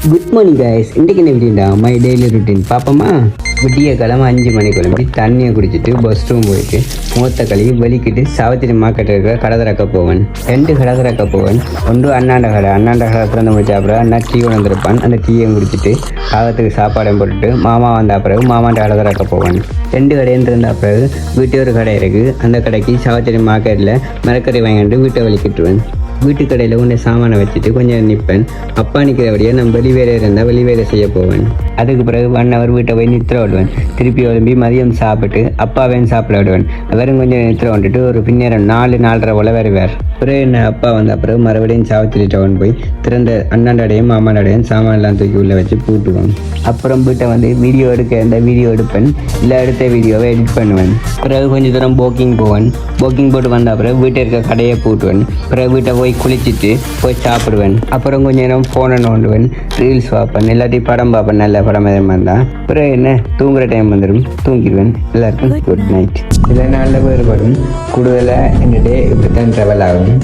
Good morning guys. இன்றைக்கு என்ன எப்படின்னா மை டெய்லி ருட்டீன் பார்ப்போமா. விடிய கிழமை 5 மணி கிளம்பி தண்ணியை குடிச்சிட்டு பஸ் ரூம் போயிட்டு மூத்த கழுவி வெளிக்கிட்டு சாவத்திரி மார்க்கெட் இருக்கிற கடை திறக்க போவேன். 2 கடை திறக்க போவேன். ஒன்று அண்ணாண்ட கடை திறந்து முடிச்ச அப்புறம் அண்ணா டீ வந்திருப்பான். அந்த டீயை குடிச்சிட்டு காகத்துக்கு சாப்பாடையும் போட்டுட்டு மாமா வந்த பிறகு மாமாண்ட கடை திறக்க போவேன். 2 கடைன்னு இருந்த பிறகு வீட்டு ஒரு கடை இருக்குது. அந்த கடைக்கு சாவத்திரி மார்க்கெட்டில் மரக்கறி வாங்கிட்டு வீட்டை வலிக்கிட்டுருவேன். வீட்டு கடையில் கொஞ்சம் சாமானை வச்சுட்டு கொஞ்சம் நிற்பேன். அப்பா நிற்கிறபடியே நான் வெளிவேலை இருந்தால் வெளிவேலை செய்ய போவேன். அதுக்கு பிறகு 1 hour வீட்டை போய் நித்திர விடுவேன். திருப்பி எழும்பி மதியம் சாப்பிட்டு அப்பாவையும் சாப்பிட விடுவேன். அவரும் கொஞ்சம் நித்திர வந்துட்டு ஒரு பின்னேரம் 4-4:30 போல் வருவார். பிறகு என்ன அப்பா வந்த பிறகு மறுபடியும் சாவத்திரி டவுன் போய் திறந்த அண்ணாண்டடையும் மாமாண்டடையும் சாமான்லாம் தூக்கி உள்ளே வச்சு பூட்டுவேன். அப்புறம் வீட்டை வந்து வீடியோ எடுக்க வீடியோ எடுப்பேன். இல்லை எடுத்த வீடியோவை எடிட் பண்ணுவேன். பிறகு கொஞ்சம் தூரம் போக்கிங் போவேன். போக்கிங் போட்டு வந்த பிறகு வீட்டை இருக்க கடையை பூட்டுவேன். பிறகு வீட்டை போய் குளிச்சுட்டு போய் சாப்பிடுவேன். அப்புறம் கொஞ்சம் நேரம் ஃபோனை நோண்டுவேன். ரீல்ஸ் பார்ப்பேன். எல்லாத்தையும் படம் பார்ப்பேன். நல்ல படம் எதுவும் இருந்தால் பிறகு என்ன தூங்குற டைம் வந்துடும், தூங்கிடுவேன். எல்லாருக்கும் குட் நைட். இதில் நல்ல வேறுபடும் கூடுதலாக என்னுடைய இப்படி தான் ட்ராவல் ஆகும்.